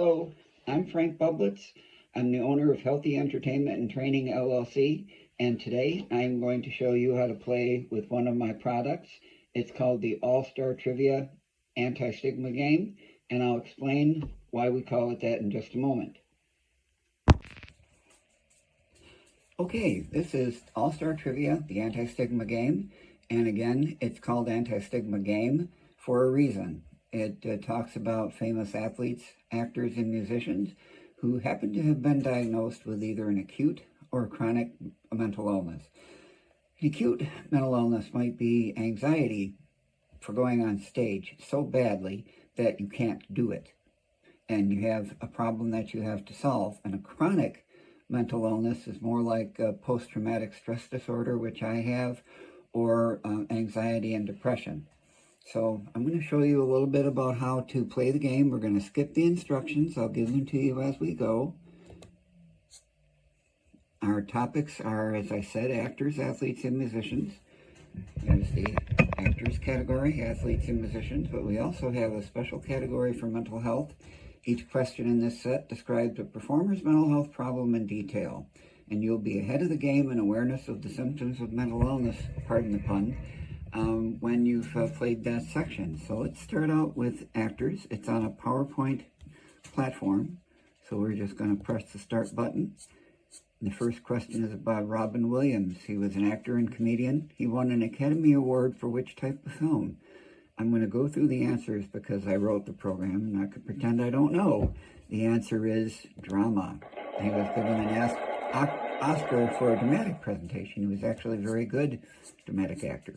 Hello, I'm Frank Bublitz. I'm the owner of Healthy Entertainment and Training LLC, and today I'm going to show you how to play with one of my products. It's called the All-Star Trivia Anti-Stigma Game, and I'll explain why we call it that in just a moment. Okay, this is All-Star Trivia, the Anti-Stigma Game, and again, it's called Anti-Stigma Game for a reason. It talks about famous athletes, actors, and musicians who happen to have been diagnosed with either an acute or chronic mental illness. An acute mental illness might be anxiety for going on stage so badly that you can't do it, and you have a problem that you have to solve. And a chronic mental illness is more like a post-traumatic stress disorder, which I have, or anxiety and depression. So I'm going to show you a little bit about how to play the game. We're going to skip the instructions. I'll give them to you as we go. Our topics are, as I said, actors, athletes, and musicians. There's the actors category, athletes, and musicians, but we also have a special category for mental health. Each question in this set describes a performer's mental health problem in detail, and you'll be ahead of the game in awareness of the symptoms of mental illness, pardon the pun, when you've played that section. So let's start out with actors. It's on a PowerPoint platform, so we're just going to press the start button. The first question is about Robin Williams. He was an actor and comedian. He won an Academy Award for which type of film? I'm going to go through the answers because I wrote the program, and I could pretend I don't know. The answer is drama. He was given an Oscar for a dramatic presentation. He was actually a very good dramatic actor.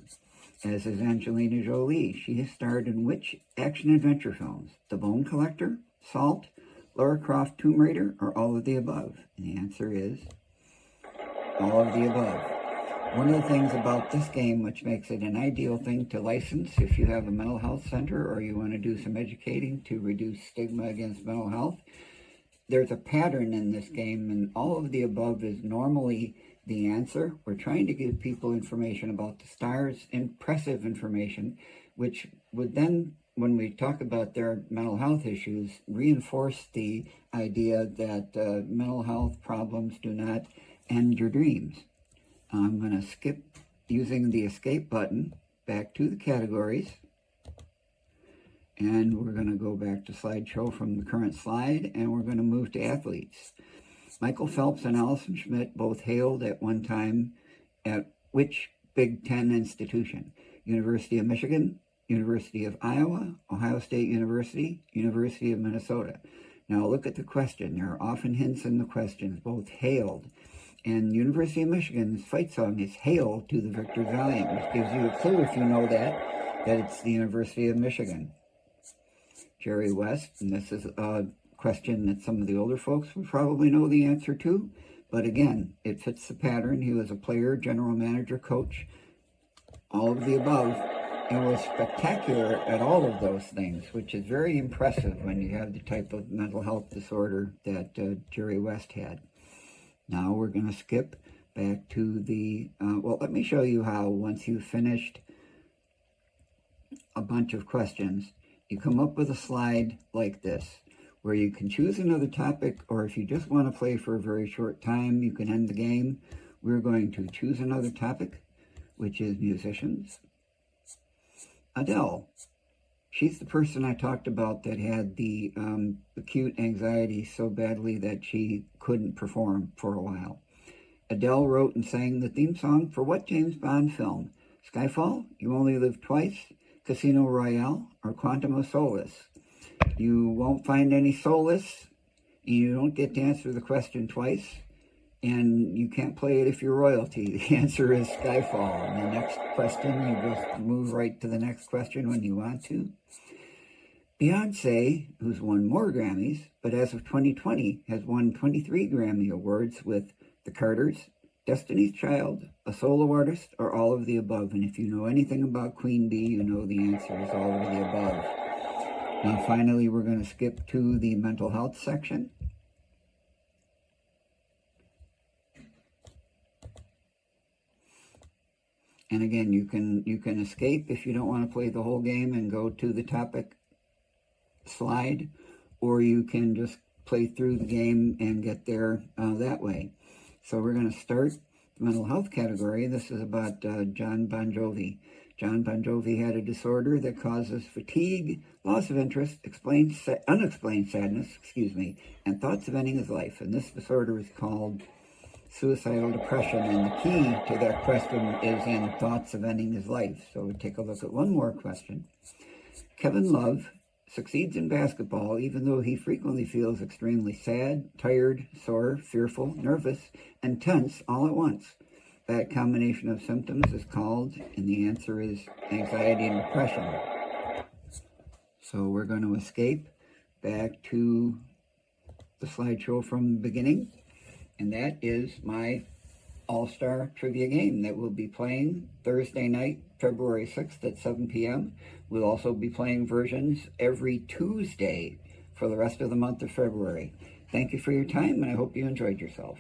As is Angelina Jolie. She has starred in which action-adventure films? The Bone Collector, Salt, Lara Croft, Tomb Raider, or all of the above? And the answer is all of the above. One of the things about this game which makes it an ideal thing to license if you have a mental health center or you want to do some educating to reduce stigma against mental health, there's a pattern in this game, and all of the above is normally the answer. We're trying to give people information about the stars, impressive information, which would then, when we talk about their mental health issues, reinforce the idea that mental health problems do not end your dreams. I'm going to skip using the escape button back to the categories, and we're going to go back to slideshow from the current slide, and we're going to move to athletes. Michael Phelps and Allison Schmidt both hailed at one time at which Big Ten institution? University of Michigan, University of Iowa, Ohio State University, University of Minnesota. Now look at the question. There are often hints in the questions, both hailed. And University of Michigan's fight song is Hail to the Victor Valiant, which gives you a clue, if you know that it's the University of Michigan. Jerry West, and this is a question that some of the older folks would probably know the answer to, but again, it fits the pattern. He was a player, general manager, coach, all of the above, and was spectacular at all of those things, which is very impressive when you have the type of mental health disorder that Jerry West had. Now we're going to skip back to the, well, let me show you how once you've finished a bunch of questions, you come up with a slide like this, where you can choose another topic, or if you just want to play for a very short time, you can end the game. We're going to choose another topic, which is musicians. Adele. She's the person I talked about that had the acute anxiety so badly that she couldn't perform for a while. Adele wrote and sang the theme song for what James Bond film? Skyfall, You Only Live Twice, Casino Royale, or Quantum of Solace? You won't find any solace, and you don't get to answer the question twice, and you can't play it if you're royalty. The answer is Skyfall. And the next question, you just move right to the next question when you want to. Beyonce, who's won more Grammys, but as of 2020 has won 23 Grammy Awards with The Carters, Destiny's Child, a solo artist, or all of the above. And if you know anything about Queen Bee, you know the answer is all of the above. Now finally, we're going to skip to the mental health section. And again, you can escape if you don't want to play the whole game and go to the topic slide, or you can just play through the game and get there that way. So we're going to start the mental health category. This is about John Bon Jovi. John Bon Jovi had a disorder that causes fatigue, loss of interest, unexplained sadness, and thoughts of ending his life. And this disorder is called suicidal depression. And the key to that question is in thoughts of ending his life. So we take a look at one more question. Kevin Love succeeds in basketball even though he frequently feels extremely sad, tired, sore, fearful, nervous, and tense all at once. That combination of symptoms is called, and the answer is anxiety and depression. So we're going to escape back to the slideshow from the beginning, and that is my all-star trivia game that we'll be playing Thursday night, February 6th at 7 p.m. We'll also be playing versions every Tuesday for the rest of the month of February. Thank you for your time, and I hope you enjoyed yourself.